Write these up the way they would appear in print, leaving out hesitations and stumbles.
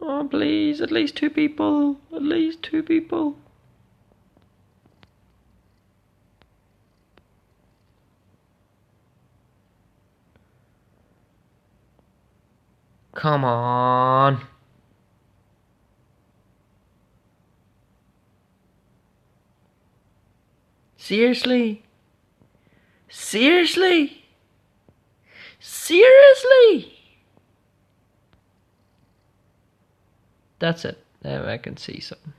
Oh, please, at least 2 people. At least 2 people. Come on. Seriously? Seriously? Seriously? That's it. Now I can see something.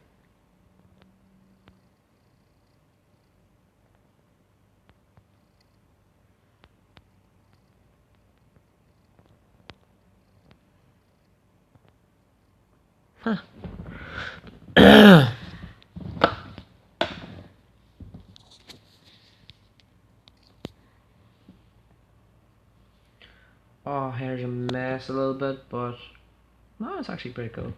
Huh. Oh, here's a mess a little bit, but no, it's actually pretty cool.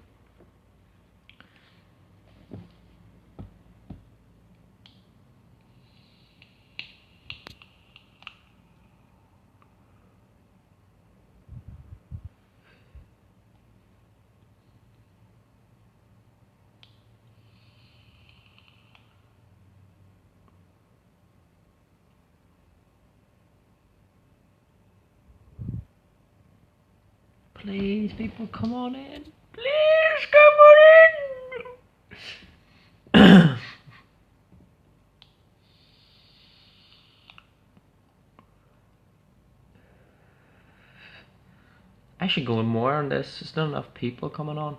Please, people, come on in. Please, come on in. I should go in more on this. There's not enough people coming on.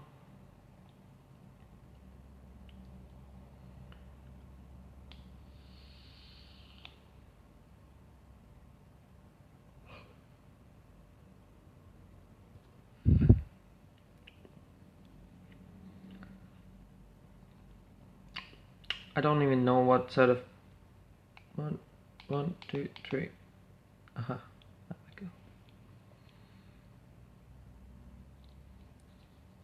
I don't even know what sort of... One, 2, 3. There we go.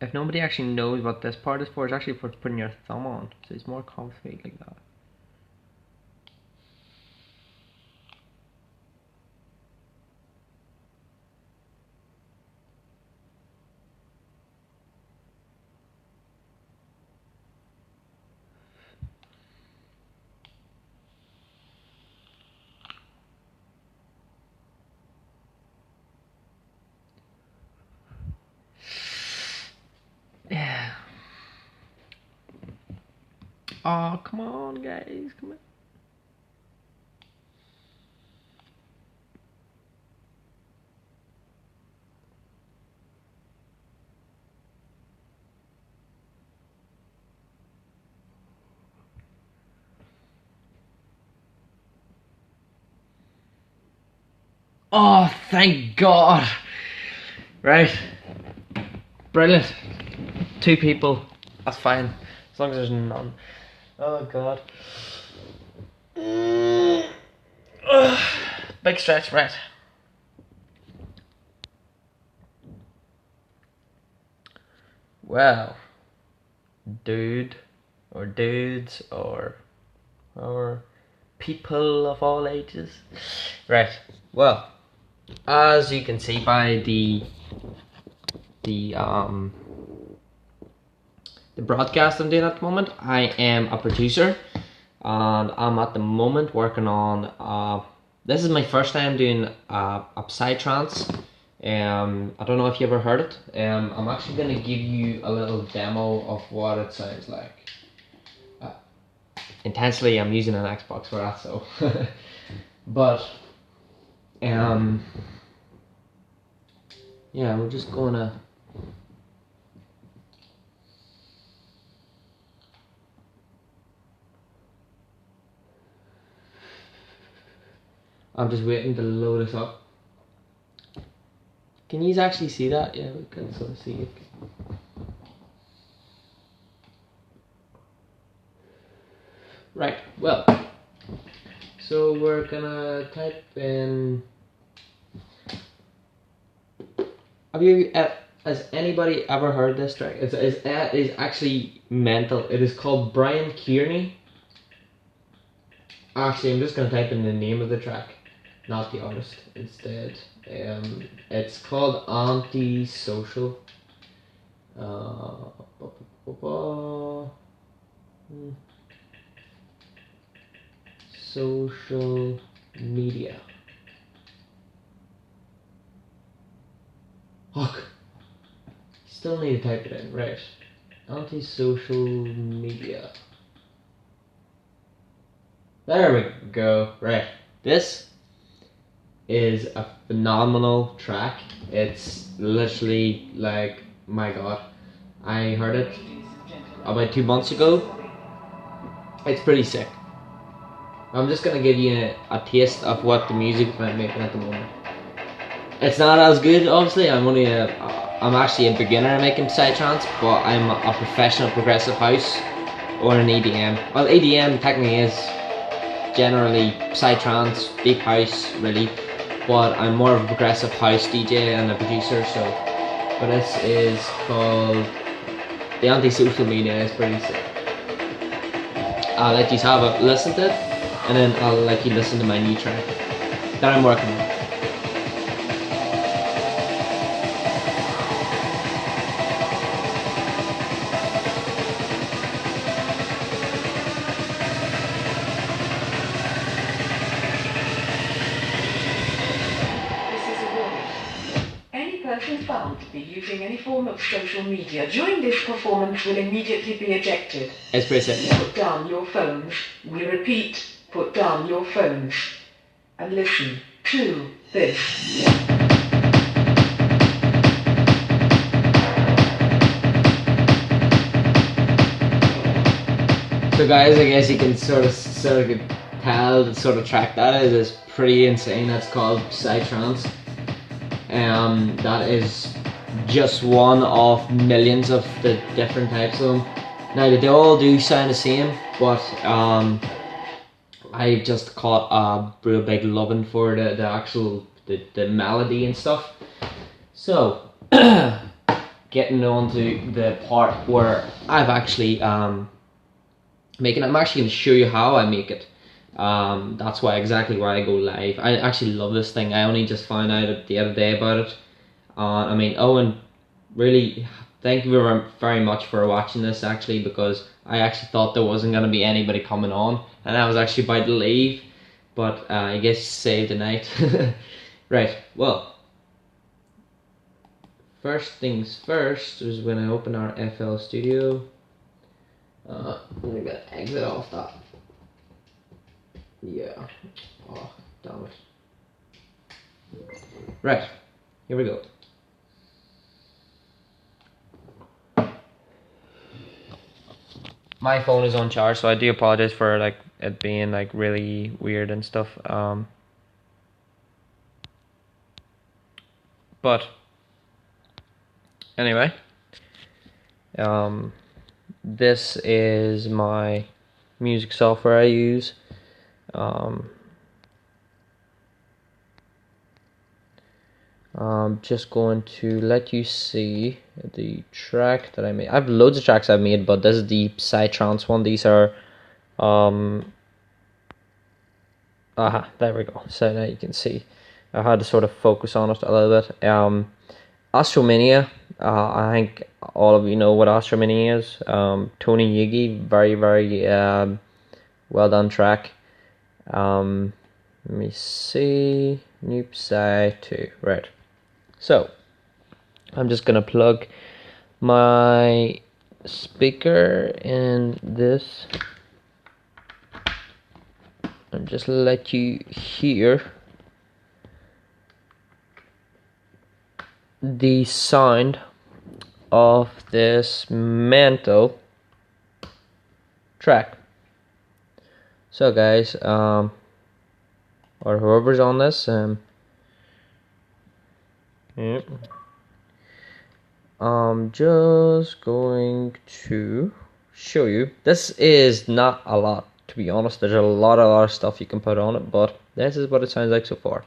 If nobody actually knows what this part is for, it's actually for putting your thumb on. So it's more comfy like that. Yeah. Oh, come on, guys. Come on. Oh, thank God. Right. Brilliant. 2 people. That's fine. As long as there's none. Oh, God. Big stretch, right. Well, dude, or dudes, or people of all ages. Right. Well, as you can see by the broadcast I'm doing at the moment, I am a producer, and I'm at the moment working on this is my first time doing a psytrance. I don't know if you ever heard it. I'm actually going to give you a little demo of what it sounds like. Intensely, I'm using an Xbox for that, so but yeah, we're just gonna I'm just waiting to load this up. Can you actually see that? Yeah, we can sort of see it. Right, well, so we're gonna type in... has anybody ever heard this track? It's actually mental. It is called Brian Kearney. Actually, I'm just gonna type in the name of the track. not the artist instead. It's called Antisocial. Social media. Fuck. Still need to type it in, right? Antisocial media. There we go. Right. This is a phenomenal track. It's literally like, my god. I heard it about 2 months ago. It's pretty sick. I'm just gonna give you a taste of what the music I'm making at the moment. It's not as good, obviously. I'm actually a beginner at making psytrance, but I'm a professional progressive house or an EDM. Well, EDM technically is generally psytrance, deep house, really. But I'm more of a progressive house DJ and a producer, so. But this is called the Antisocial Media. Is pretty sick. I'll let you have a listen to it, and then I'll let you listen to my new track that I'm working on. Person found to be using any form of social media during this performance will immediately be ejected. It's pretty simple. Put down your phones. We repeat, put down your phones. And listen to this. So guys, I guess you can sort of tell the sort of track that is. It's pretty insane. That's called Psytrance. That is just one of millions of the different types of them. Now they all do sound the same, but I just caught a real big loving for the actual the melody and stuff. So getting on to the part where I've actually making it. I'm actually going to show you how I make it. That's exactly why I go live. I actually love this thing. I only just found out the other day about it. I mean, Owen, really, thank you very much for watching this, actually, because I actually thought there wasn't going to be anybody coming on, and I was actually about to leave, but I guess saved the night. Right, well, first things first is when I open our FL Studio. We're gonna exit off that. Yeah. Oh, damn it. Right, here we go. My phone is on charge, so I do apologize for like it being like really weird and stuff. But anyway, this is my music software I use. I'm just going to let you see the track that I made. I have loads of tracks I've made, but this is the Psytrance one. These are there we go. So now you can see I had to sort of focus on it a little bit. Astromania, I think all of you know what Astromania is. Tony Yigi, very well done track. Let me see, new Psy 2, right. So I'm just gonna plug my speaker in this and just let you hear the sound of this mental track. So guys, or whoever's on this, yep. I'm just going to show you. This is not a lot, to be honest. There's a lot of stuff you can put on it, but this is what it sounds like so far.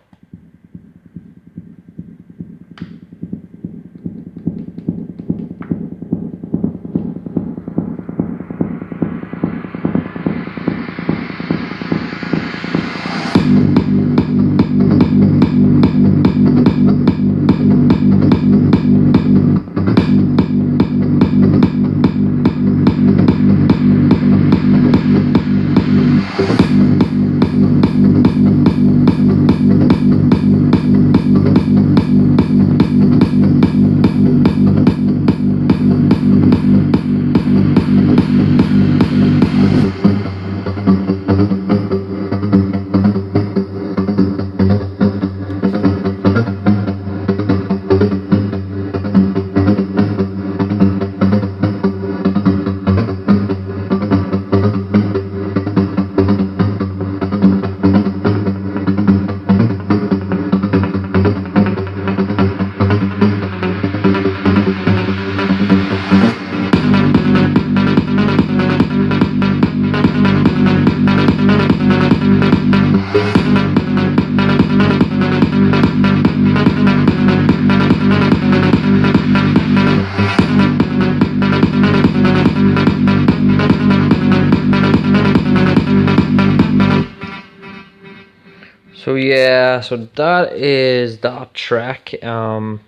So yeah, so that is that track. I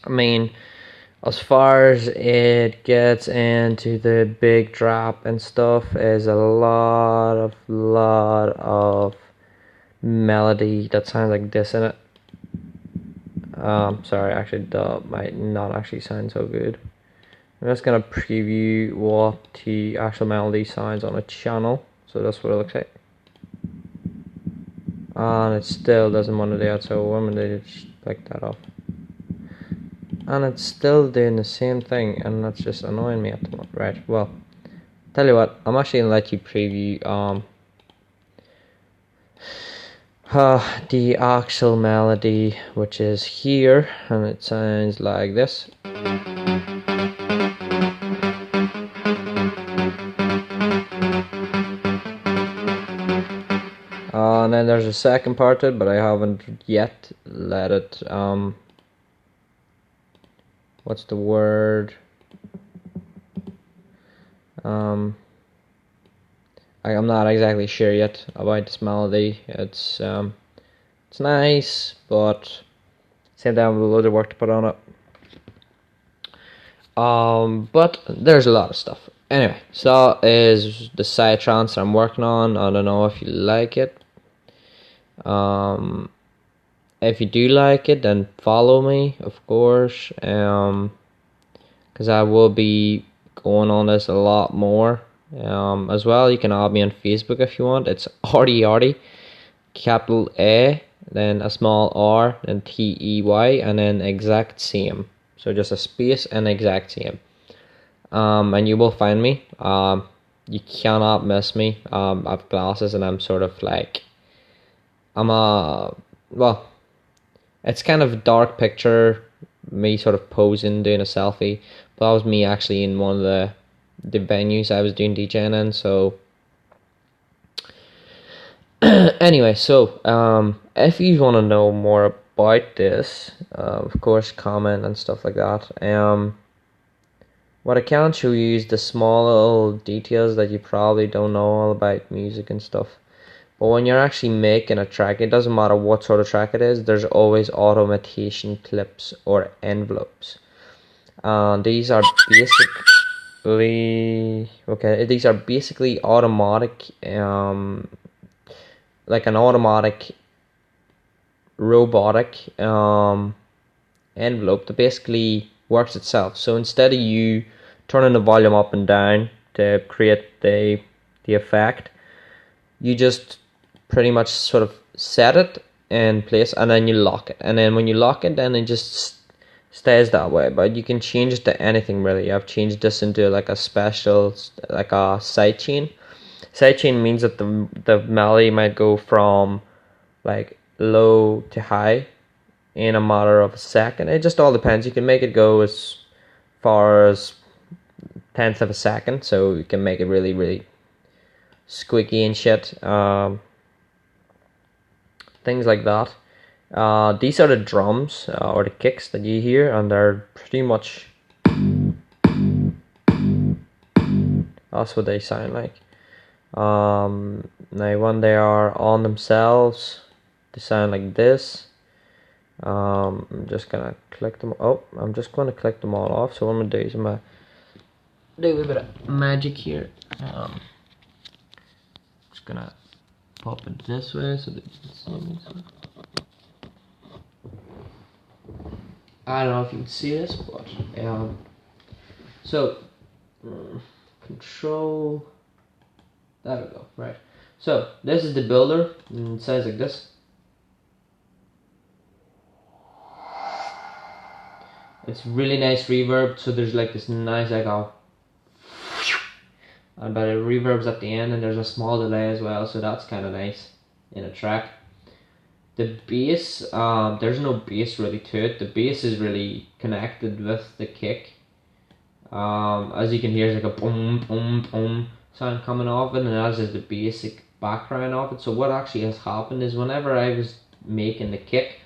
mean, as far as it gets into the big drop and stuff, is a lot of melody that sounds like this in it. Sorry, actually that might not actually sound so good. I'm just gonna preview what the actual melody sounds on a channel. So that's what it looks like. And it still doesn't want to do that, so I'm gonna just click that off. And it's still doing the same thing, and that's just annoying me at the moment. Right, well, tell you what, I'm actually gonna let you preview the actual melody, which is here, and it sounds like this. And then there's a second part to it, but I haven't yet let it what's the word? I'm not exactly sure yet about this melody. It's nice, but same time with a load of work to put on it. But there's a lot of stuff. Anyway, so that is the psytrance I'm working on. I don't know if you like it. If you do like it, then follow me, of course. Because I will be going on this a lot more. As well, you can add me on Facebook if you want. It's ArtYCular, capital A, then a small R, then TEY, and then exact same. So just a space and exact same. And you will find me. You cannot miss me. I have glasses, and I'm sort of like, well, it's kind of a dark picture, me sort of posing, doing a selfie. But that was me actually in one of the venues I was doing DJing in. So anyway, so if you want to know more about this, of course, comment and stuff like that. What I can show you is the small little details that you probably don't know all about music and stuff. But when you're actually making a track, it doesn't matter what sort of track it is, there's always automation clips or envelopes. These are basically automatic, like an automatic robotic envelope that basically works itself. So instead of you turning the volume up and down to create the effect, you just pretty much sort of set it in place, and then you lock it, and then when you lock it, then it just stays that way. But you can change it to anything really. I've changed this into like a special, like a sidechain. Sidechain means that the melody might go from like low to high in a matter of a second. It just all depends. You can make it go as far as tenth of a second, so you can make it really squeaky and shit. Things like that. These are the drums or the kicks that you hear, and they're pretty much, that's what they sound like. Now when they are on themselves, they sound like this. I'm just gonna click them. I'm just gonna click them all off. So what I'm gonna do is I'm gonna do a bit of magic here. Just gonna pop it this way so that you can see me. I don't know if you can see this, but so control. There we go. Right. So this is the builder, and it sounds like this. It's really nice reverb. So there's like this nice echo, but it reverbs at the end, and there's a small delay as well. So that's kind of nice in a track. The bass, there's no bass really to it. The bass is really connected with the kick. As you can hear, it's like a boom, boom, boom sound coming off it, and as is the basic background of it. So what actually has happened is whenever I was making the kick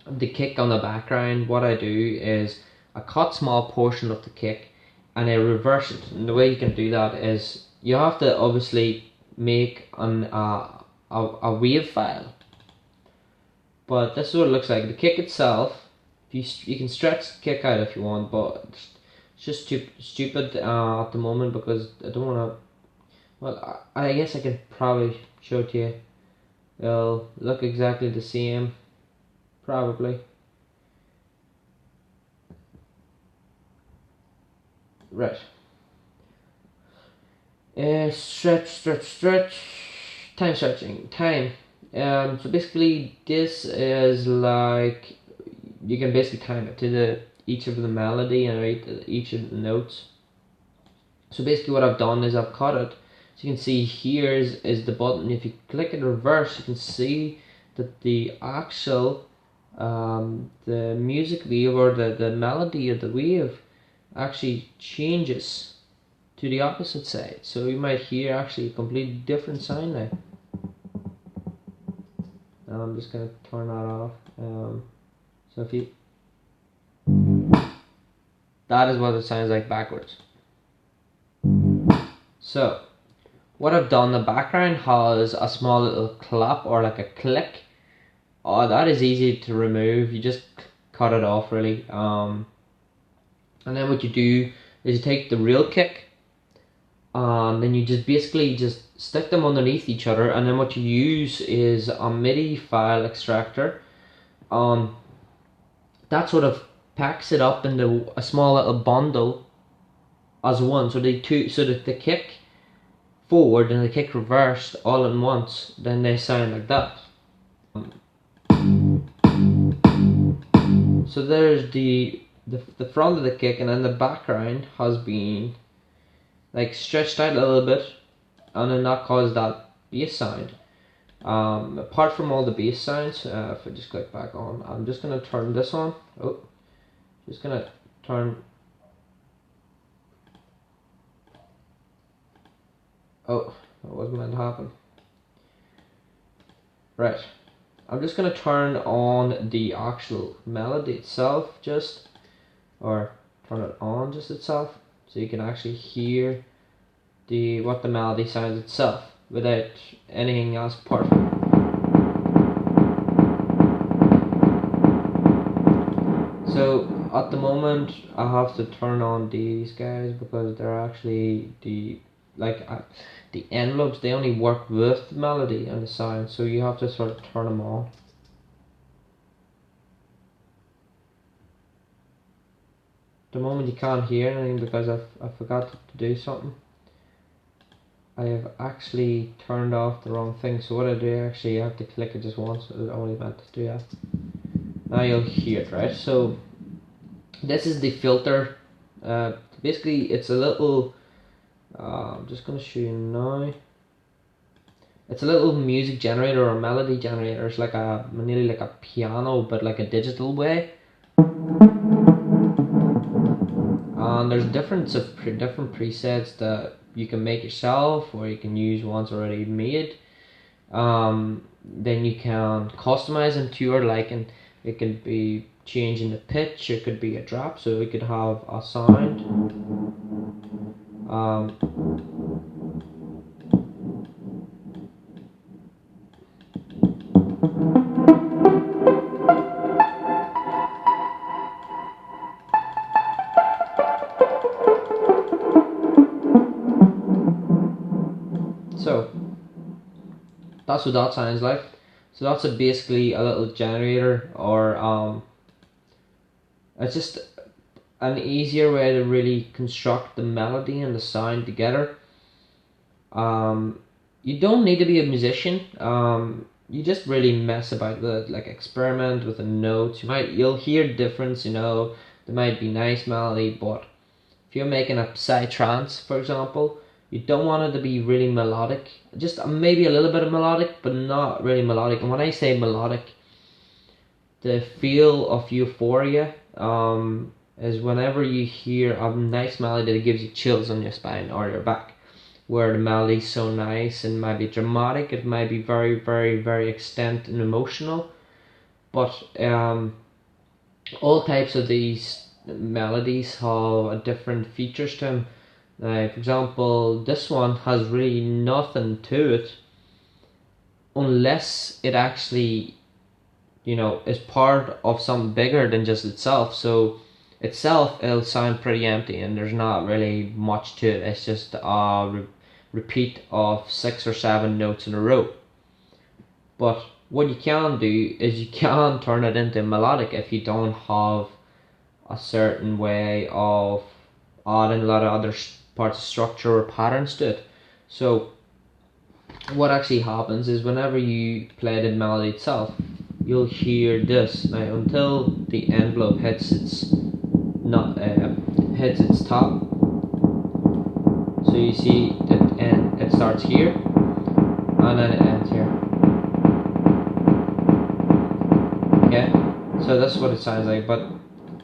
on the background, what I do is I cut small portion of the kick and I reverse it. And the way you can do that is you have to obviously make an a wave file. But this is what it looks like. The kick itself, you can stretch the kick out if you want, but it's just stupid at the moment because I don't want to. Well, I guess I can probably show it to you. It'll look exactly the same, probably. Right. Stretch. Time stretching. Time. So basically, this is like you can basically time it to each of the melody and each of the notes. So basically, what I've done is I've cut it. So you can see here is the button. If you click it reverse, you can see that the actual the music wave or the melody of the wave actually changes to the opposite side. So you might hear actually a completely different sound now. Now I'm just gonna turn that off. So if you, that is what it sounds like backwards. So what I've done, the background has a small little clap or like a click. Oh, that is easy to remove. You just cut it off really. And then what you do is you take the real kick, and then you just basically just stick them underneath each other, and then what you use is a MIDI file extractor. That sort of packs it up into a small little bundle as one. So that the kick forward and the kick reversed all at once, then they sound like that. So there's the front of the kick, and then the background has been like stretched out a little bit, and then that caused that bass sound. Apart from all the bass sounds, if I just click back on, I'm just gonna turn this on. Oh, just gonna turn. Oh, that wasn't meant to happen. Right, I'm just gonna turn on the actual melody itself, or turn it on just itself, so you can actually hear what the melody sounds itself without anything else apart from. So at the moment I have to turn on these guys because they're actually the envelopes, they only work with the melody and the sound, so you have to sort of turn them on. At the moment you can't hear anything because I forgot to do something. I have actually turned off the wrong thing, so what I do actually, I have to click it just once. I only meant to do that. Now you'll hear it, right? So this is the filter. Basically it's a little, I'm just going to show you now. It's a little music generator or melody generator. It's like nearly like a piano, but like a digital way. And there's different presets that you can make yourself, or you can use ones already made. Then you can customize them to your liking. It can be changing the pitch, it could be a drop, so it could have a sound. So that's what that sounds like. So that's basically a little generator, or it's just an easier way to really construct the melody and the sound together. You don't need to be a musician. You just really mess about with, like, experiment with the notes. You'll hear difference. There might be nice melody, but if you're making a psytrance, for example, you don't want it to be really melodic. Just maybe a little bit of melodic, but not really melodic. And when I say melodic, the feel of euphoria is whenever you hear a nice melody that gives you chills on your spine or your back, where the melody's so nice and might be dramatic, it might be very, very, very extent and emotional. But all types of these melodies have different features to them. For example, this one has really nothing to it, unless it actually, you know, is part of something bigger than just itself. So itself, it'll sound pretty empty and there's not really much to it. It's just a repeat of 6 or 7 notes in a row. But what you can do is you can turn it into melodic if you don't have a certain way of adding a lot of other parts of structure or patterns to it. So what actually happens is whenever you play the melody itself, you'll hear this. Now until the envelope hits its top, so you see that it starts here and then it ends here. Okay, so that's what it sounds like. But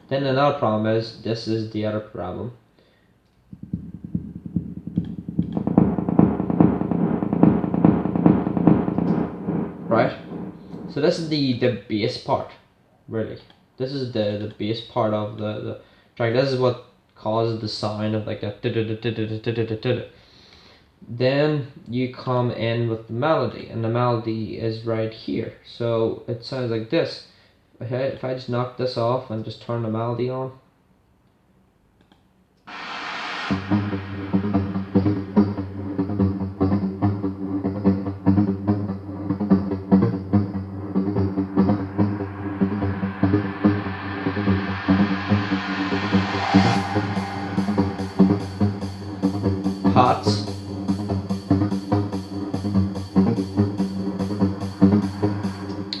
then another problem is, this is the other problem. Right? So this is the bass part, really. This is the bass part of the track. This is what causes the sound of like that. Then you come in with the melody, and the melody is right here. So it sounds like this. Okay, if I just knock this off and just turn the melody on. Pots.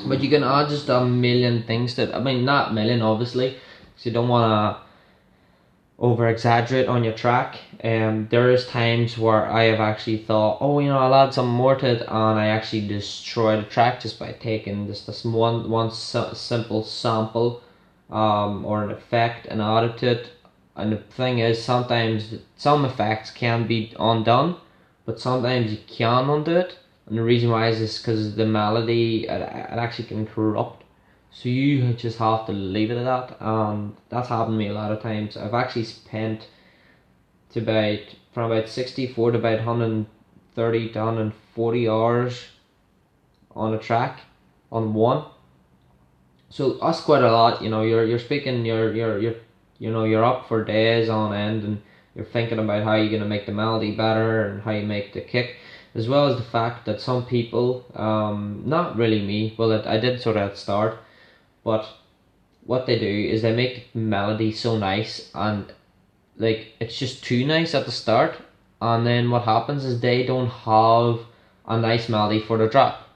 But you can add just a million things that, I mean, not a million obviously, because you don't want to over exaggerate on your track. There is times where I have actually thought, oh, you know, I'll add some more to it, and I actually destroy the track just by taking this one simple sample or an effect and add it to it. And the thing is, sometimes some effects can be undone, but sometimes you can undo it. And the reason why is because the melody, it actually can corrupt. So you just have to leave it at that. And that's happened to me a lot of times. I've actually spent from about 64 to about 130 to 140 hours on a track, on one. So that's quite a lot. You know, you're speaking, you're up for days on end, and you're thinking about how you're gonna make the melody better and how you make the kick, as well as the fact that some people, not really me, well, I did sort of at the start, but what they do is they make the melody so nice, and like it's just too nice at the start, and then what happens is they don't have a nice melody for the drop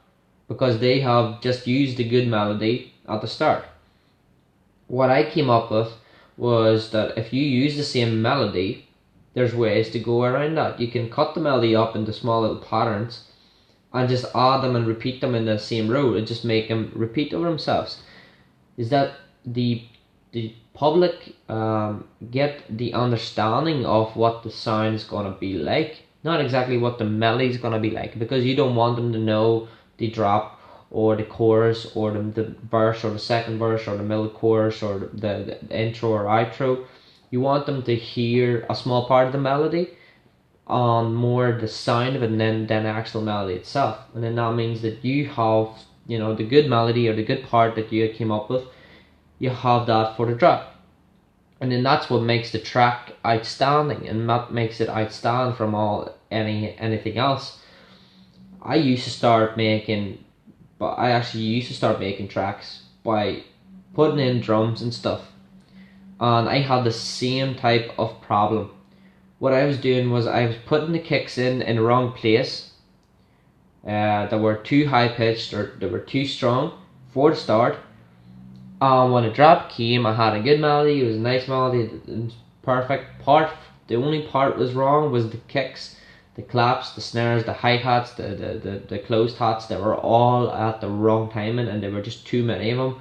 because they have just used the good melody at the start. What I came up with was that if you use the same melody, there's ways to go around that. You can cut the melody up into small little patterns and just add them and repeat them in the same row and just make them repeat over themselves. Is that the public get the understanding of what the sound is going to be like, not exactly what the melody is going to be like, because you don't want them to know the drop or the chorus or the verse or the second verse or the middle chorus or the intro or outro. You want them to hear a small part of the melody on more the sound of it than the actual melody itself. And then that means that you have, you know, the good melody or the good part that you came up with, you have that for the drop. And then that's what makes the track outstanding, and that makes it outstand from anything else. I actually used to start making tracks by putting in drums and stuff, and I had the same type of problem. What I was doing was I was putting the kicks in the wrong place, that were too high pitched or they were too strong for the start. When the drop came, I had a good melody. It was a nice melody, it was perfect. The only part was wrong was the kicks, the claps, the snares, the hi-hats, the closed hats. They were all at the wrong timing, and there were just too many of them,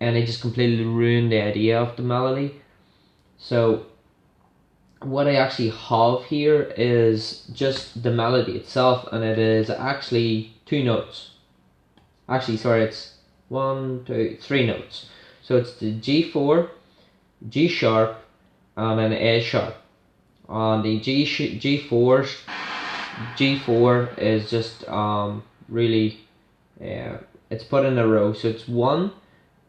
and they just completely ruined the idea of the melody. So what I actually have here is just the melody itself, and it is actually 2 notes. Actually, sorry, it's 3 notes. So it's the G4, G sharp, and an A sharp. On the G4 is just really it's put in a row. So it's 1,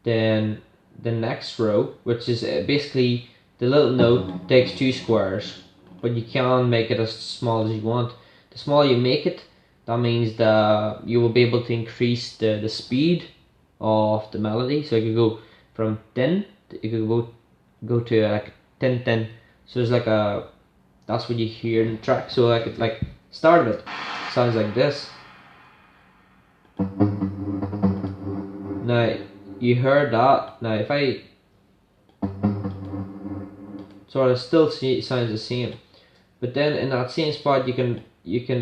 then the next row, which is basically the little note takes 2 squares, but you can make it as small as you want. The smaller you make it, that means that you will be able to increase the speed of the melody. So you could go from tin, you could go to like tin tin. So there's like a, that's what you hear in the track. So I could like start of it sounds like this. Now you heard that. Now if I sort of still sounds the same, but then in that same spot you can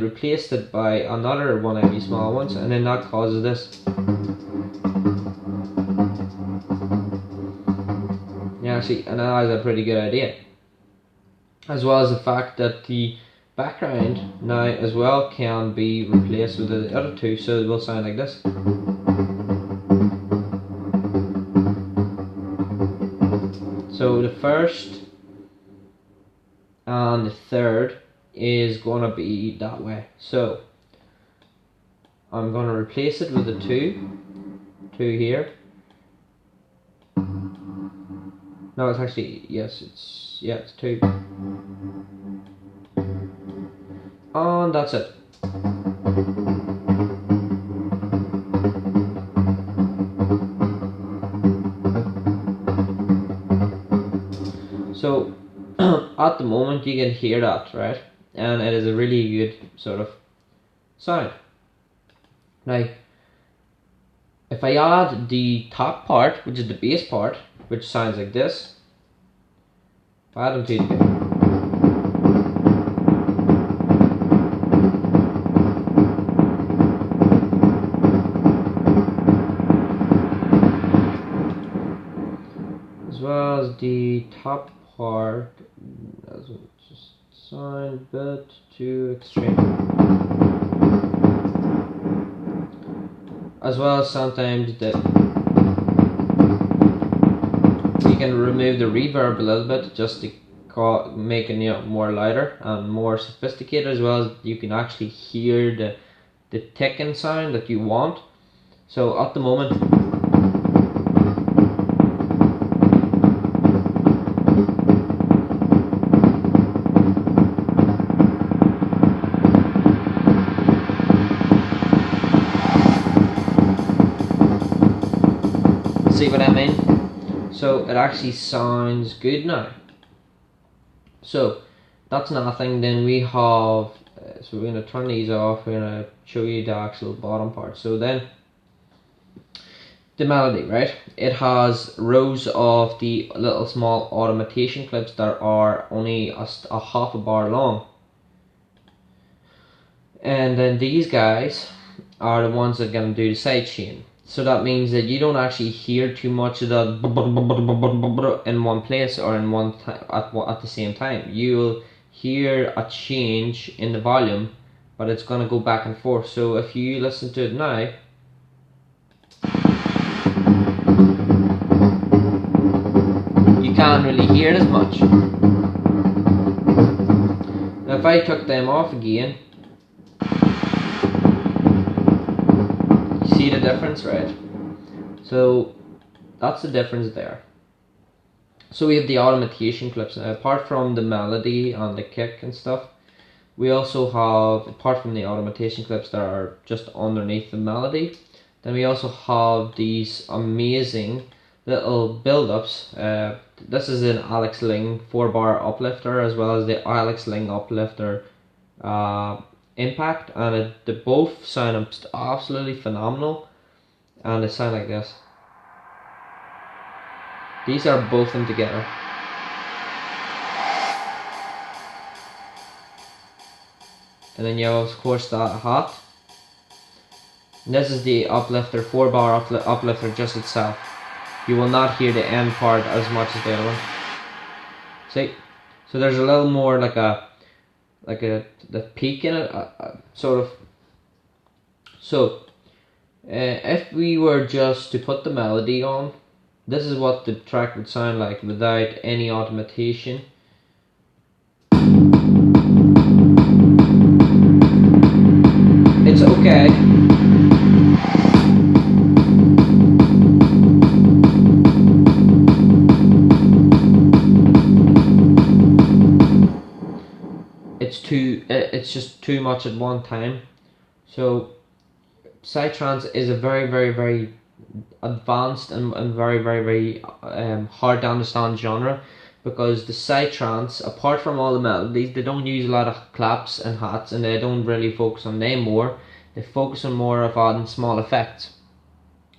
replace it by another one of these small ones, and then that causes this. Yeah, see, and that is a pretty good idea. As well as the fact that the background now as well can be replaced with the other two, so it will sound like this. So the first and the third is going to be that way. So I'm going to replace it with the two here. No, it's actually, yes, it's 2. And that's it. So at the moment you can hear that, right? And it is a really good sort of sound. Now, if I add the top part, which is the bass part, which sounds like this, if I add them together, as well as the top part, doesn't just sound a bit too extreme. As well as sometimes that you can remove the reverb a little bit just to make it more lighter and more sophisticated, as well as you can actually hear the ticking sound that you want. So at the moment, see what I mean? So it actually sounds good now. So that's nothing. Then we have, so we're going to turn these off. We're going to show you the actual bottom part. So then the melody, right? It has rows of the little small automation clips that are only a half a bar long. And then these guys are the ones that are going to do the side chain. So that means that you don't actually hear too much of that in one place or in one at the same time. You'll hear a change in the volume, but it's going to go back and forth. So if you listen to it now, you can't really hear it as much. Now if I took them off again, see the difference, right? So that's the difference there. So we have the automation clips. Now, apart from the melody and the kick and stuff, we also have, apart from the automation clips that are just underneath the melody, then we also have these amazing little build-ups. This is an Alex Ling 4-bar uplifter, as well as the Alex Ling uplifter Impact, and they both sound absolutely phenomenal, and they sound like this. These are both of them together. And then you have, of course, that hat. And this is the uplifter, 4-bar uplifter just itself. You will not hear the end part as much as the other one. See? So there's a little more like the peak in it, sort of. So if we were just to put the melody on, this is what the track would sound like without any automation. It's okay. it's just too much at one time. So psytrance is a very, very, very advanced and very, very, very hard to understand genre, because the psytrance, apart from all the melodies, they don't use a lot of claps and hats, and they don't really focus on them more. They focus on more of adding small effects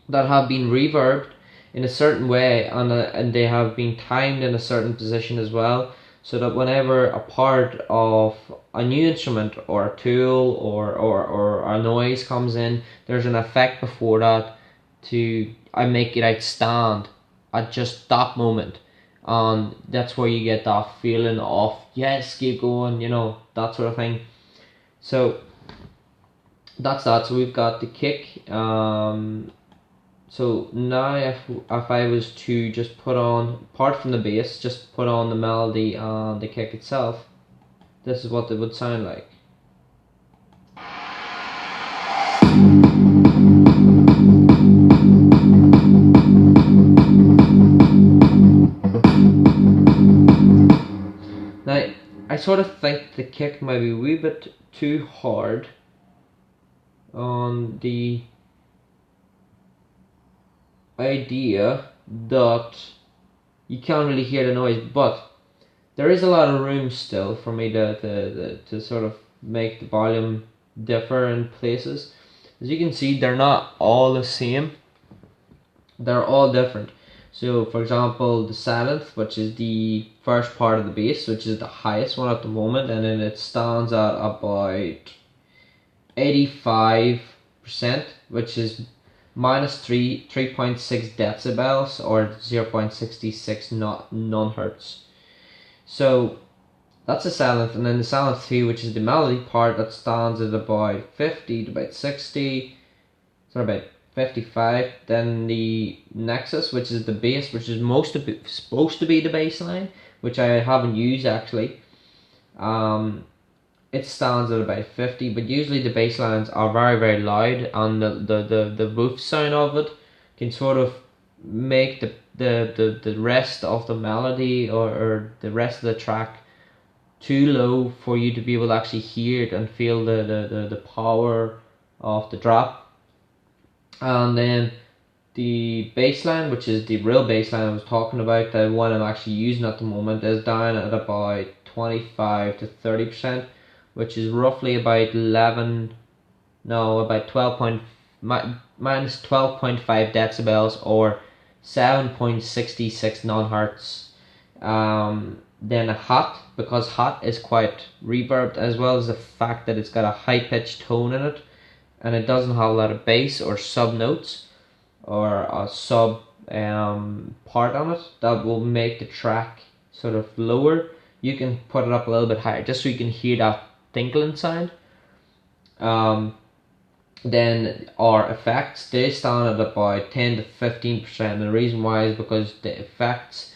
that have been reverbed in a certain way, and they have been timed in a certain position as well, so that whenever a part of a new instrument or a tool or a noise comes in, there's an effect before that to make it outstand at just that moment. And that's where you get that feeling of, yes, keep going, you know, that sort of thing. So that's that. So we've got the kick. So now if I was to just put on, apart from the bass, just put on the melody and the kick itself, this is what it would sound like. Now, I sort of think the kick might be a wee bit too hard on the idea that you can't really hear the noise, but there is a lot of room still for me to sort of make the volume differ in places. As you can see, they're not all the same, they're all different. So for example, the seventh, which is the first part of the bass, which is the highest one at the moment, and then it stands at about 85%, which is minus 3.6 decibels or 0.66 non-hertz. So that's the seventh, and then the seventh 2, which is the melody part, that stands at about 50 to about 60, sorry, about 55. Then the nexus, which is the bass, which is supposed to be the bass line, which I haven't used actually. It stands at about 50, but usually the bass lines are very, very loud, and the roof sound of it can sort of make the rest of the melody or the rest of the track too low for you to be able to actually hear it and feel the power of the drop. And then the bass line, which is the real bass line I was talking about, the one I'm actually using at the moment, is down at about 25 to 30%, which is roughly about 12.5 decibels or 7.66 non-hertz. Then a hot, because hot is quite reverbed, as well as the fact that it's got a high-pitched tone in it, and it doesn't have a lot of bass or sub notes or a sub part on it that will make the track sort of lower. You can put it up a little bit higher just so you can hear that tinkling sound. Then our effects, they stand at about 10 to 15%, and the reason why is because the effects,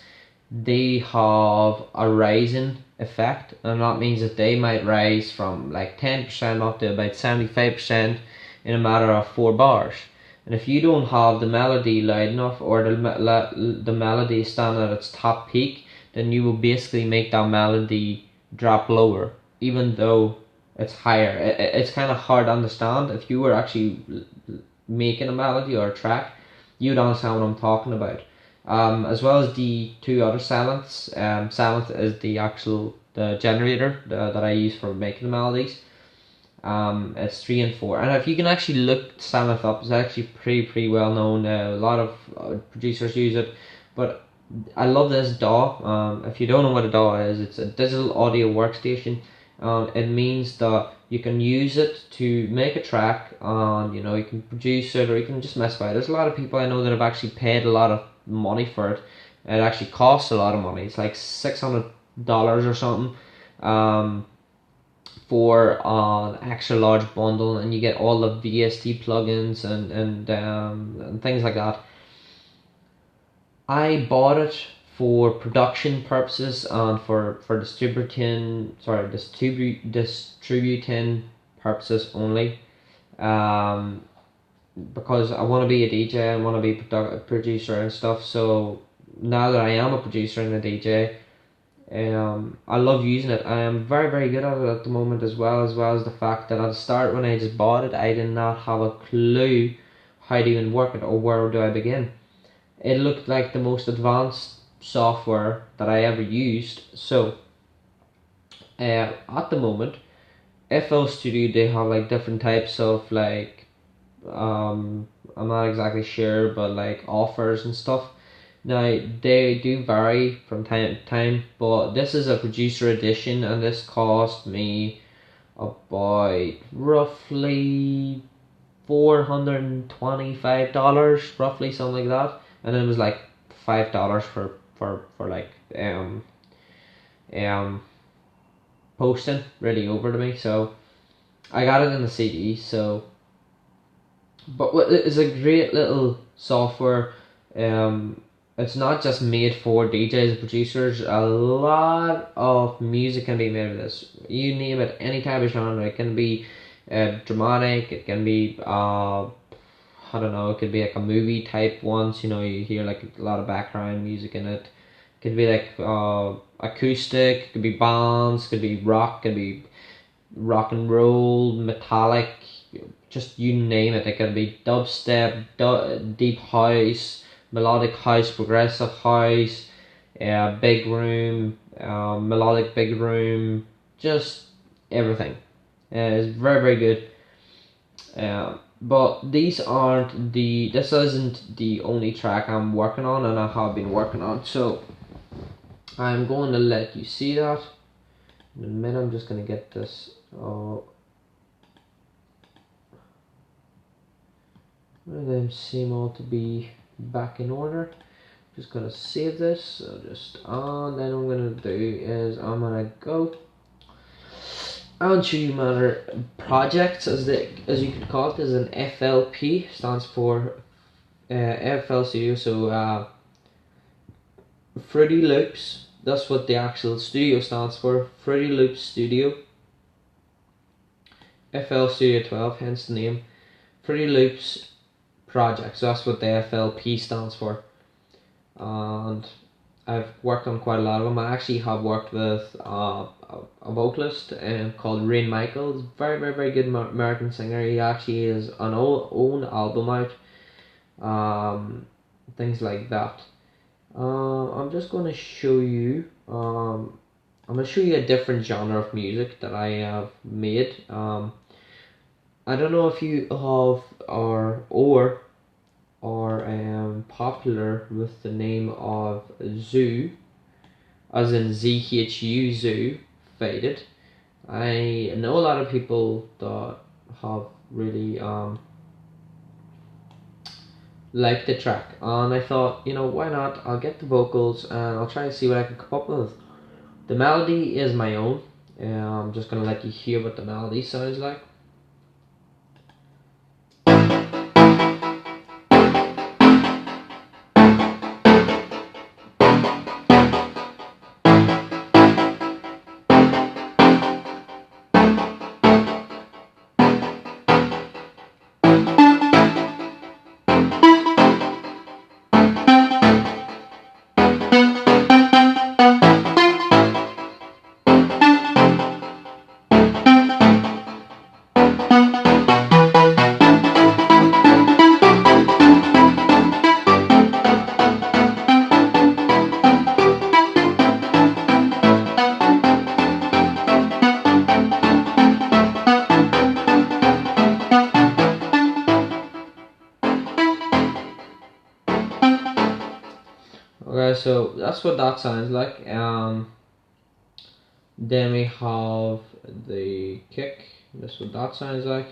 they have a rising effect, and that means that they might rise from like 10% up to about 75% in a matter of 4 bars. And if you don't have the melody loud enough, or the melody stand at its top peak, then you will basically make that melody drop lower, even though it's higher. It's kind of hard to understand. If you were actually making a melody or a track, you'd understand what I'm talking about. As well as the two other sevenths. Seventh is the generator that I use for making the melodies. It's 3 and 4, and if you can actually look seventh up, it's actually pretty well known. A lot of producers use it, but I love this DAW. If you don't know what a DAW is, it's a digital audio workstation. It means that you can use it to make a track, and you know, you can produce it, or you can just mess with it. There's a lot of people I know that have actually paid a lot of money for it. It actually costs a lot of money. It's like $600 or something for an extra large bundle, and you get all the VST plugins and things like that. I bought it for production purposes and for distributing purposes only, because I want to be a DJ, I want to be a producer and stuff. So now that I am a producer and a DJ, I love using it. I am very good at it at the moment, as well as the fact that at the start, when I just bought it, I did not have a clue how to even work it, or where do I begin. It looked like the most advanced software that I ever used. So at the moment, FL Studio, they have like different types of like I'm not exactly sure, but like offers and stuff. Now they do vary from time to time, but this is a producer edition, and this cost me about roughly $425, roughly something like that, and it was like $5 for like um posting really over to me. So I got it in the CD. So, but it's a great little software. It's not just made for DJs and producers. A lot of music can be made with this. You name it, any type of genre. It can be dramatic. It can be I don't know. It could be like a movie type ones. You know, you hear like a lot of background music in it. It could be like acoustic. It could be bands. It could be rock. It could be rock and roll, metallic, just you name it. It can be dubstep, deep house, melodic house, progressive house, big room, melodic big room, just everything. It's very good. But this isn't the only track I'm working on, and I have been working on. So I'm going to let you see that. In a minute, I'm just going to get this. Them seem all to be back in order. Just gonna save this. So and then I'm gonna do is I'm gonna go and show you my other projects, as you could call it, is an FLP, stands for FL Studio. So Fruity Loops. That's what the actual studio stands for. Fruity Loops Studio. FL Studio 12, hence the name. Fruity Loops Project. So that's what the FLP stands for. And I've worked on quite a lot of them. I actually have worked with a vocalist called Rain Michaels. Very good American singer. He actually has an own album out. Things like that. I'm just going to show you. I'm going to show you a different genre of music that I have made. I don't know if you have or popular with the name of Zoo, as in ZHU, Zoo, Faded. I know a lot of people that have really liked the track, and I thought, why not? I'll get the vocals and I'll try to see what I can come up with. The melody is my own. I'm just gonna let you hear what the melody sounds like. Okay, so that's what that sounds like. Then we have the kick. That's what that sounds like.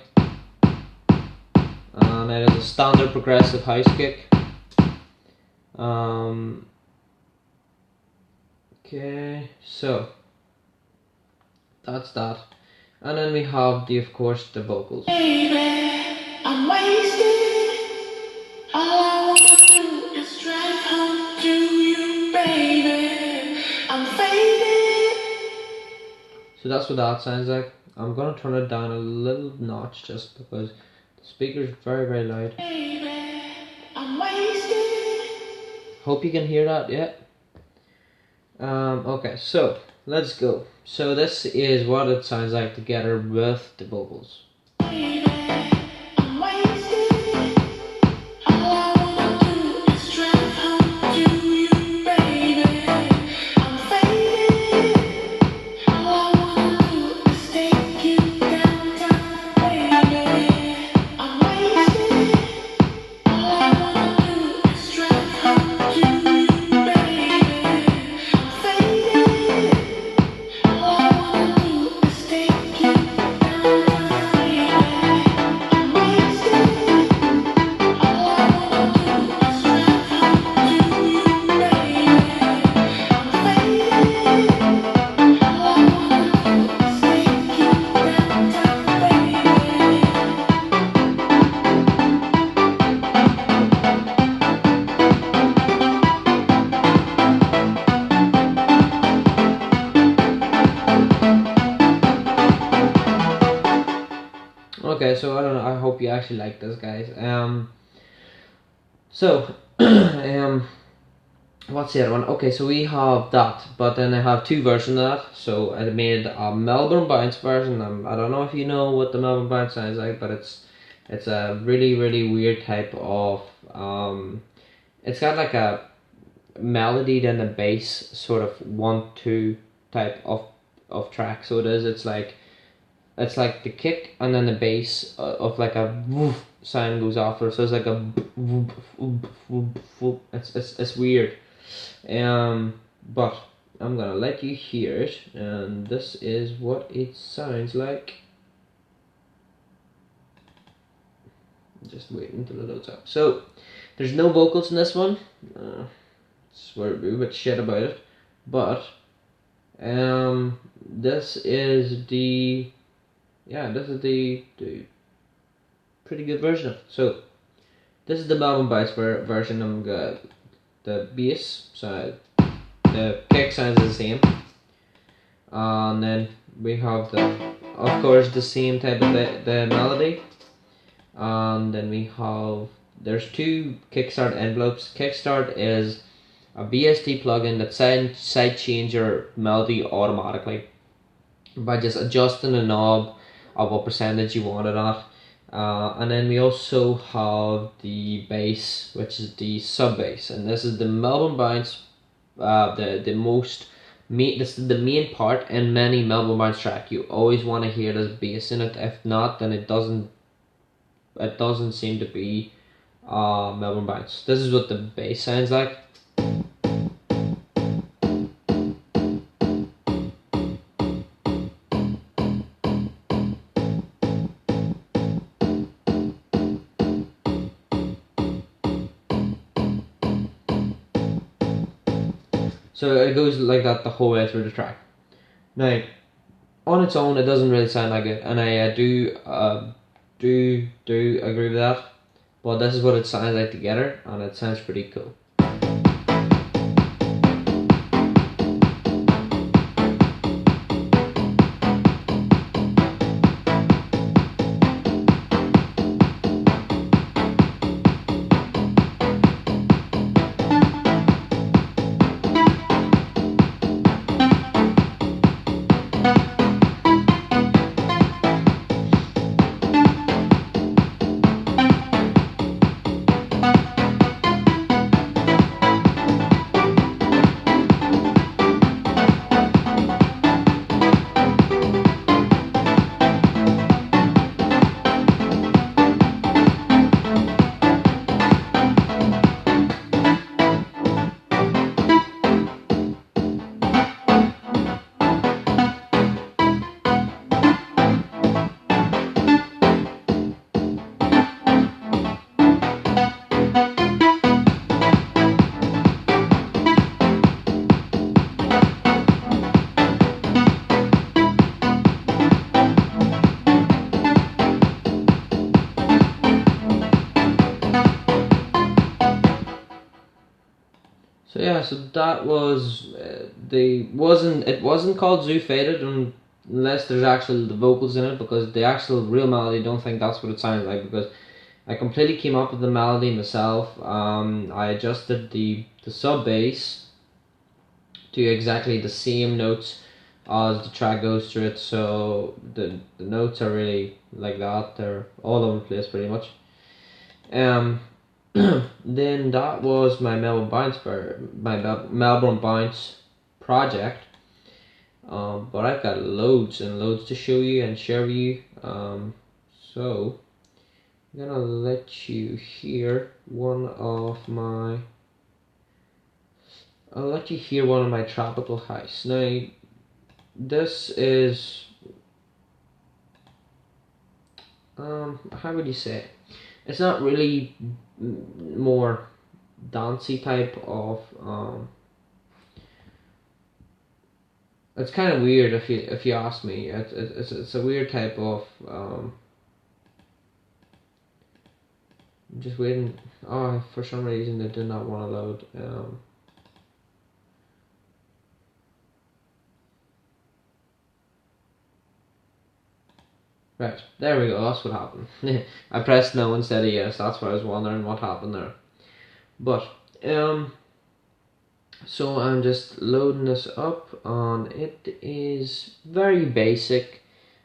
And it is a standard progressive house kick. Okay, so that's that. And then we have of course the vocals. Baby, I'm wasted. All I wanna do is drive home to you, baby. I'm faded. So that's what that sounds like. I'm gonna turn it down a little notch just because the speaker's very loud. Baby, I'm wasted. Hope you can hear that, yeah. Okay, so let's go. So this is what it sounds like together with the vocals. Okay, so I don't know. I hope you actually like this, guys. So what's the other one? Okay, so we have that, but then I have two versions of that. So I made a Melbourne bounce version. I don't know if you know what the Melbourne bounce sounds like, but it's a really weird type of it's got like a melody then a bass sort of 1-2 type of track. So it is. It's like the kick and then the bass of like a woof sound goes after. So it's like a woof, woof, woof, woof. It's weird. But I'm gonna let you hear it, and this is what it sounds like. Just wait until it loads up. So there's no vocals in this one. Swear to be a bit shit about it, but this is the pretty good version of it. So this is the Melbourne Bites version. I'm got the bass side, the kick sounds the same, and then we have of course the same type of the melody, and then we have there's two kickstart envelopes. Kickstart is a BSD plugin that side change your melody automatically by just adjusting the knob of what percentage you want it at. And then we also have the bass, which is the sub bass, and this is the Melbourne Bounce. This is the main part in many Melbourne Bounce track. You always want to hear this bass in it. If not, then it doesn't seem to be Melbourne Bounce. This is what the bass sounds like. So it goes like that the whole way through the track. Now, on its own, it doesn't really sound like it, and I do agree with that. But this is what it sounds like together, and it sounds pretty cool. So yeah, so that was it wasn't called Zoo Faded unless there's actually the vocals in it, because the actual real melody, don't think that's what it sounds like, because I completely came up with the melody myself. I adjusted the sub bass to exactly the same notes as the track goes through it, so the notes are really like that. They're all over the place pretty much. Then that was my Melbourne Bounce project. But I've got loads and loads to show you and share with you. So I'm gonna let you hear one of my. I'll let you hear one of my tropical highs. Now, this is how would you say it? It's not really more dancey type of it's kind of weird if you ask me. It's a weird type of I'm just waiting. Oh, for some reason it did not want to load. Right, there we go, that's what happened. I pressed no instead of yes, that's why I was wondering what happened there. But, so I'm just loading this up, and it is very basic.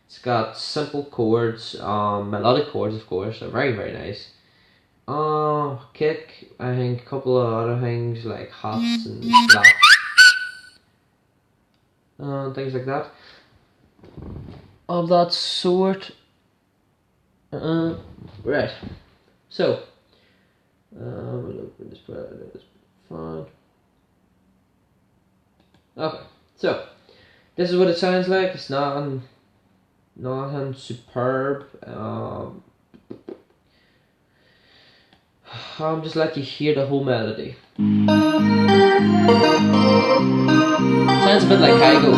It's got simple chords, melodic chords of course, they're very very nice. Kick, I think a couple of other things like hops and slaps. Things like that. Of that sort. Right. So, this fine. Okay. So, this is what it sounds like. It's nothing superb. I'm just let you hear the whole melody. Sounds a bit like Kygo.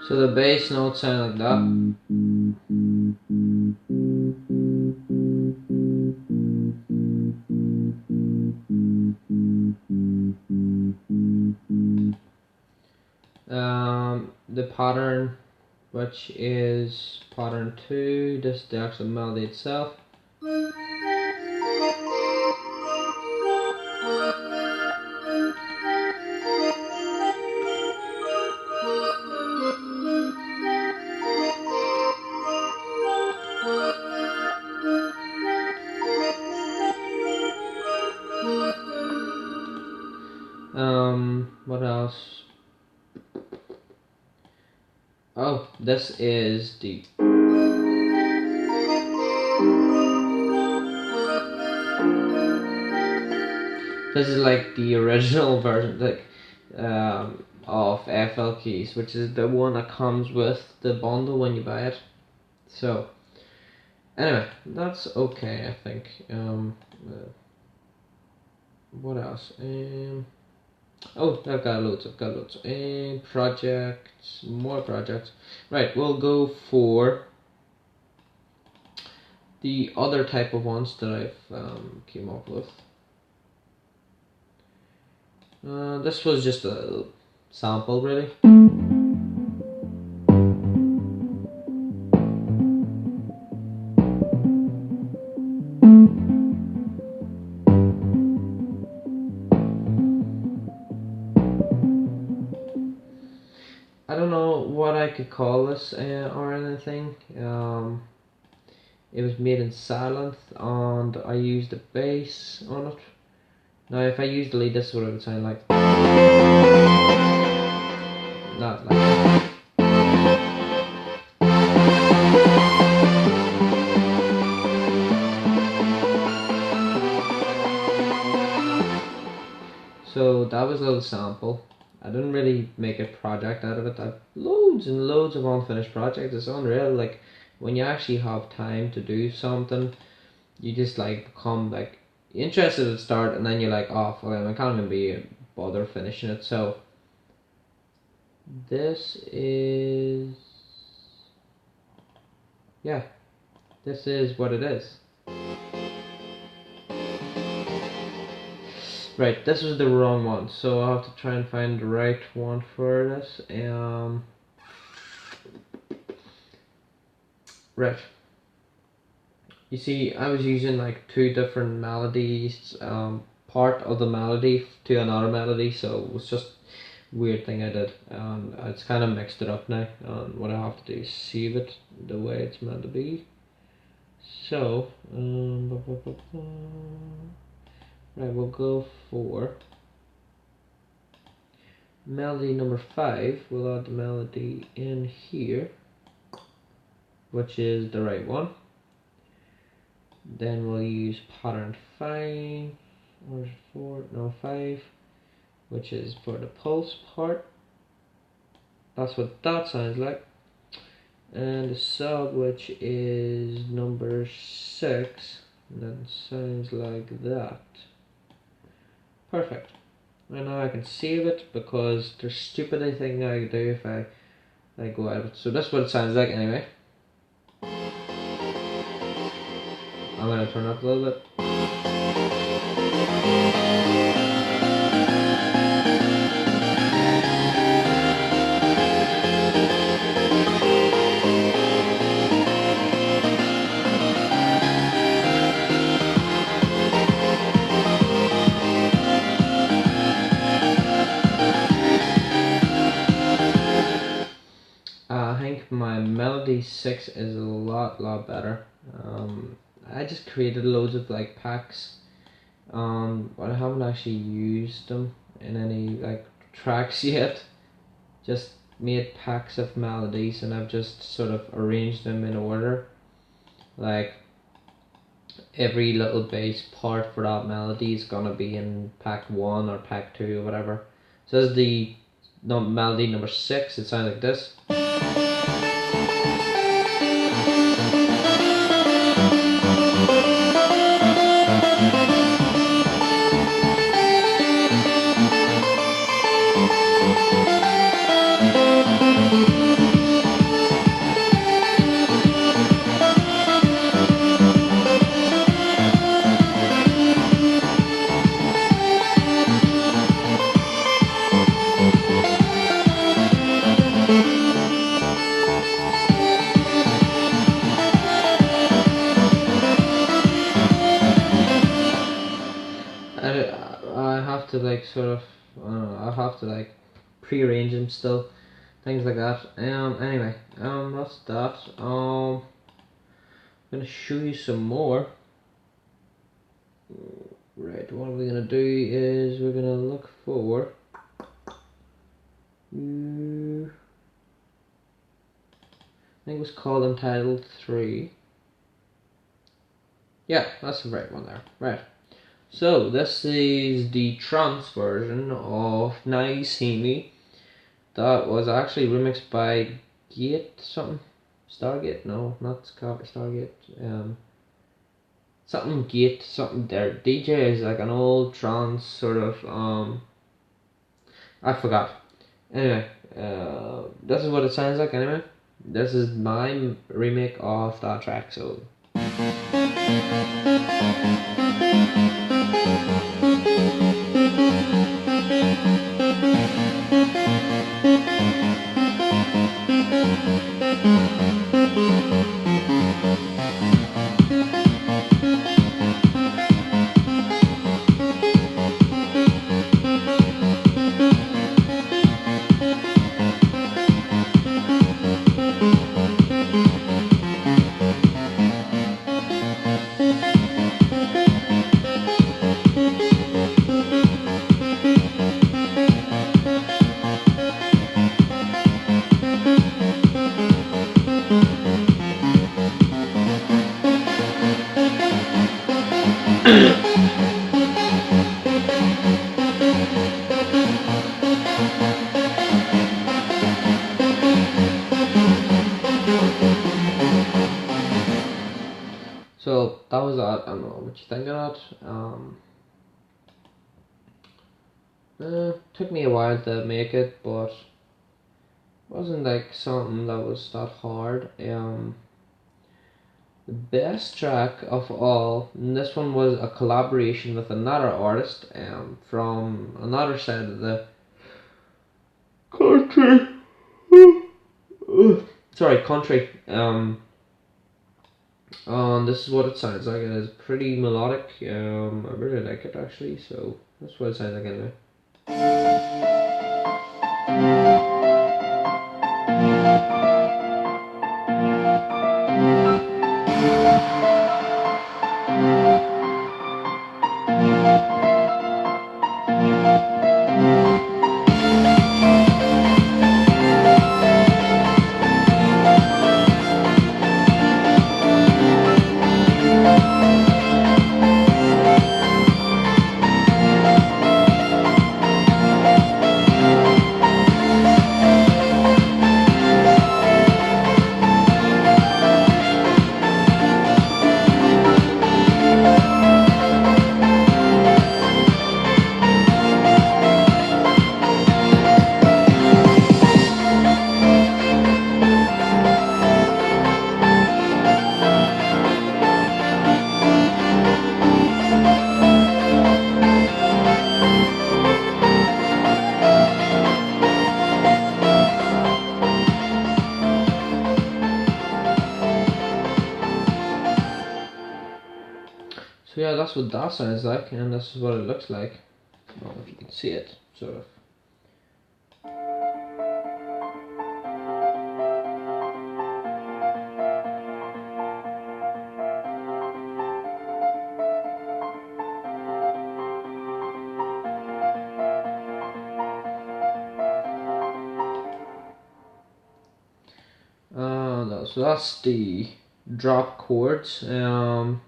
So the bass notes sound like that. The pattern, which is pattern 2, this is the actual melody itself. What else? Oh, this is the this is like the original version, like of FL keys, which is the one that comes with the bundle when you buy it. So anyway, that's okay, I think. What else? Oh, I've got loads. Projects, more projects. Right, we'll go for the other type of ones that I've came up with. This was just a sample, really. I don't know what I could call this or anything. It was made in silent, and I used the bass on it. Now if I use the lead, this is what it would sound like. not like that. So that was a little sample. I didn't really make a project out of it. I've loads and loads of unfinished projects. It's unreal. Like when you actually have time to do something, you just like become like interested at the start, and then you're like, oh, well, I can't even be bothered finishing it. So this is, yeah, this is what it is. Right, this was the wrong one, so I'll have to try and find the right one for this. Right. You see, I was using like two different melodies, part of the melody to another melody, so it was just a weird thing I did. It's kind of mixed it up now, and what I have to do is save it the way it's meant to be. So, right, we'll go for melody number 5. We'll add the melody in here, which is the right one. Then we'll use pattern 5 or 4, no 5, which is for the pulse part. That's what that sounds like. And the sub, which is number 6, and then sounds like that. Perfect. And now I can save it, because there's stupid thing I do if I go out of it. So that's what it sounds like anyway. I'm going to turn it up a little bit. I think my melody 6 is a lot better. I just created loads of like packs, but I haven't actually used them in any like tracks yet. Just made packs of melodies, and I've just sort of arranged them in order. Like every little bass part for that melody is gonna be in pack 1 or pack 2 or whatever. So this is the melody number 6. It sounds like this. I have to like sort of, I have to like pre-arrange them still, things like that. Anyway, that's that. I'm gonna show you some more. Right, what we're gonna do is we're gonna look for. I think it was called Entitled 3. Yeah, that's the right one there. Right. So this is the trance version of Now You See Me. That was actually remixed by Stargate? No, not Stargate. Something Gate, something there. DJ is like an old trance sort of, I forgot. Anyway, this is what it sounds like anyway. This is my remake of that track, so. So that was that. I don't know what you think of that. Took me a while to make it, but wasn't like something that was that hard. The best track of all, and this one was a collaboration with another artist from another side of the country. Sorry, country. And this is what it sounds like. It is pretty melodic. I really like it actually. So that's what it sounds like anyway. So yeah, that's what that sounds like, and this is what it looks like. I don't know if you can see it, sort of. So that's the drop chords. Then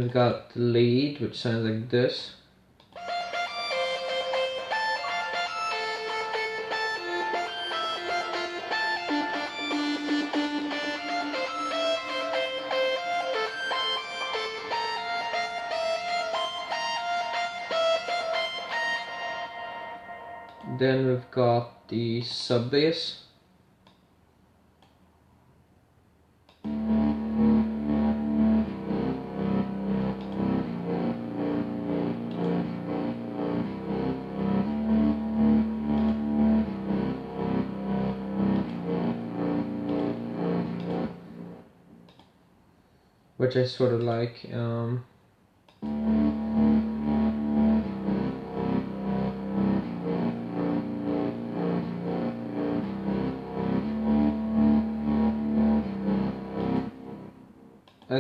we've got the lead, which sounds like this. Then we've got the sub bass. Which I sort of like. I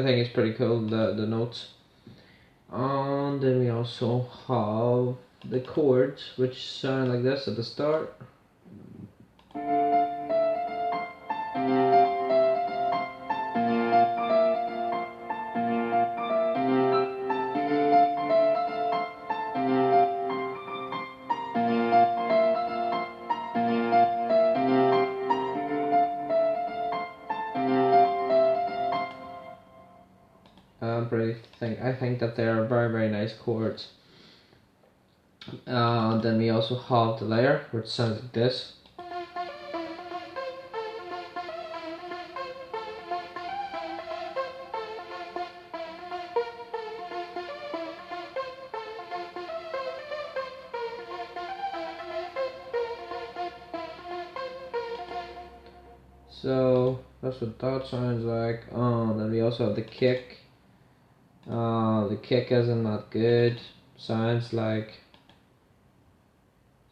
think it's pretty cool, the notes. And then we also have the chords, which sound like this at the start. I think that they are very, very nice chords. Then we also have the layer, which sounds like this. So that's what that sounds like. Then we also have the kick. The kick isn't that good. Sounds like,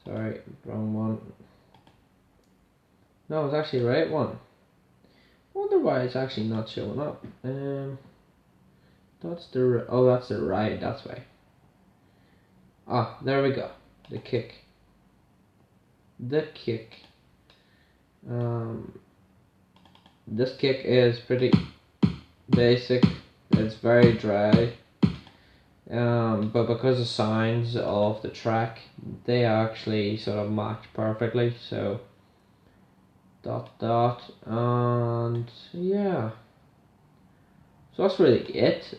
sorry, wrong one. No, it's actually the right one. Wonder why it's actually not showing up. That's the right. That's why. Ah, there we go. The kick. The kick. This kick is pretty basic. It's very dry. But because the sounds of the track, they actually sort of match perfectly. So and yeah. So that's really it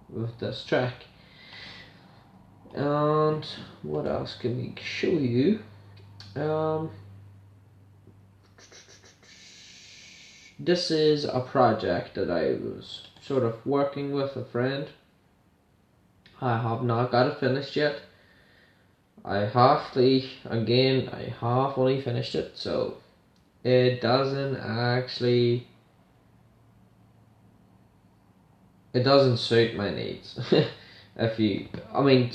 with this track. And what else can we show you? This is a project that I was sort of working with a friend. I have not got it finished yet. I have only finished it, so it doesn't suit my needs. A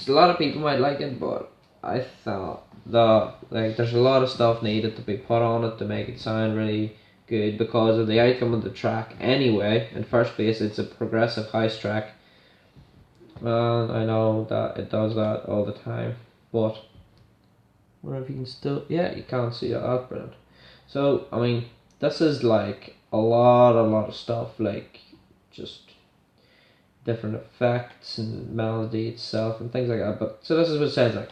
lot of people might like it, but I thought there's a lot of stuff needed to be put on it to make it sound really good because of the outcome of the track. Anyway, in first place, it's a progressive house track, and I know that it does that all the time. But I wonder if you can still, yeah, you can't see that. That's brilliant. So this is like a lot of stuff, like just different effects and melody itself and things like that. But so this is what it sounds like.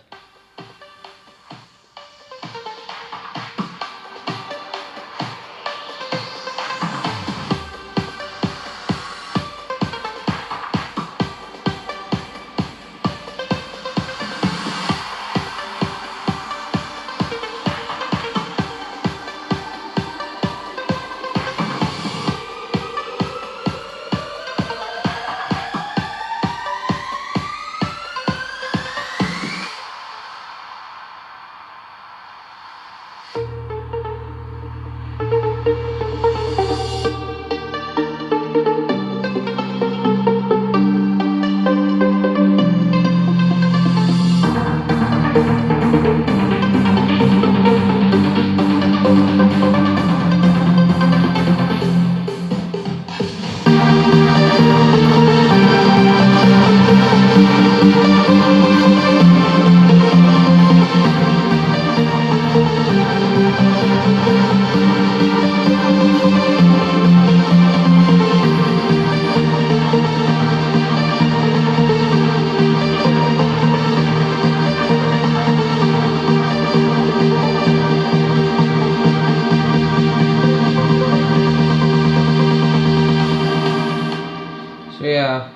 So yeah,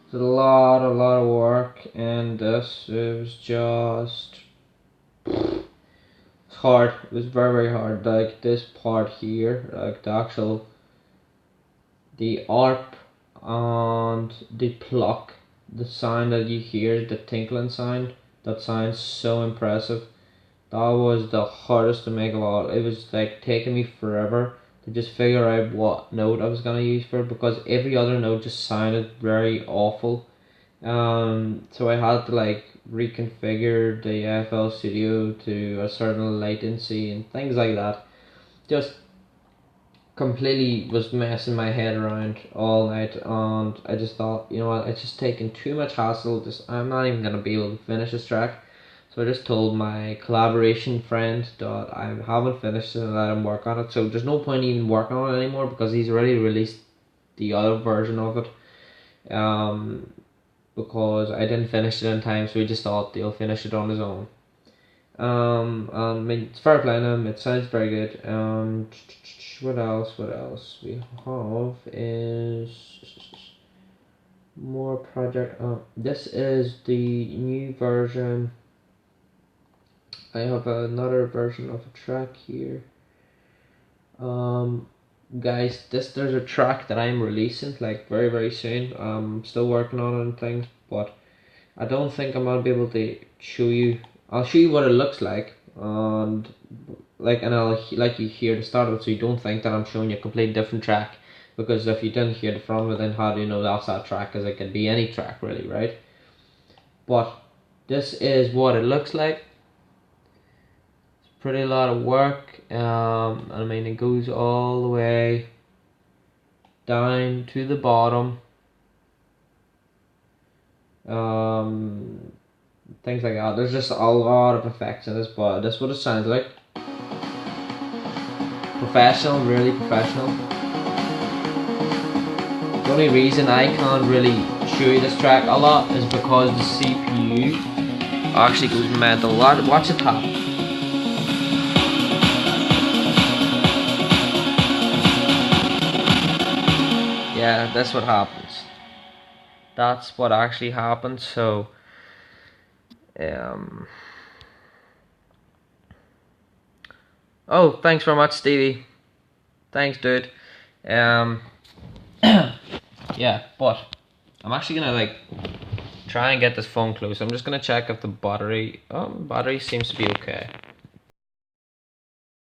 it's a lot of work, and this was just, it's hard. It was very hard. Like this part here, like the arp and the pluck, the sound that you hear, the tinkling sound, that sounds so impressive. That was the hardest to make of all. It was like taking me forever to just figure out what note I was gonna use for it, because every other note just sounded very awful. So I had to like reconfigure the FL Studio to a certain latency and things like that. Just completely was messing my head around all night, and I just thought, you know what, it's just taking too much hassle. I'm not even gonna be able to finish this track. So I just told my collaboration friend that I haven't finished it and let him work on it. So there's no point even working on it anymore because he's already released the other version of it. Because I didn't finish it in time, so he just thought he'll finish it on his own. It's fair play on him. It sounds very good. What else we have is more project. This is the new version. I have another version of a track here. Guys, there's a track that I'm releasing like very soon. I'm still working on it and things, but I don't think I'm gonna be able to show you. I'll show you what it looks like, and I'll like you hear the start of it, so you don't think that I'm showing you a completely different track. Because if you didn't hear the front of it, then how do you know that's that track? Because it could be any track really, right? But this is what it looks like. Pretty lot of work. It goes all the way down to the bottom. Things like that. There's just a lot of effects in this, but that's what it sounds like. Professional, really professional. The only reason I can't really show you this track a lot is because the CPU actually goes mental. Watch it tap. Yeah, yeah, that's what happens. That's what actually happens. So oh, thanks very much, Stevie. Thanks, dude. Yeah, but I'm actually gonna like try and get this phone close. I'm just gonna check if the battery seems to be okay.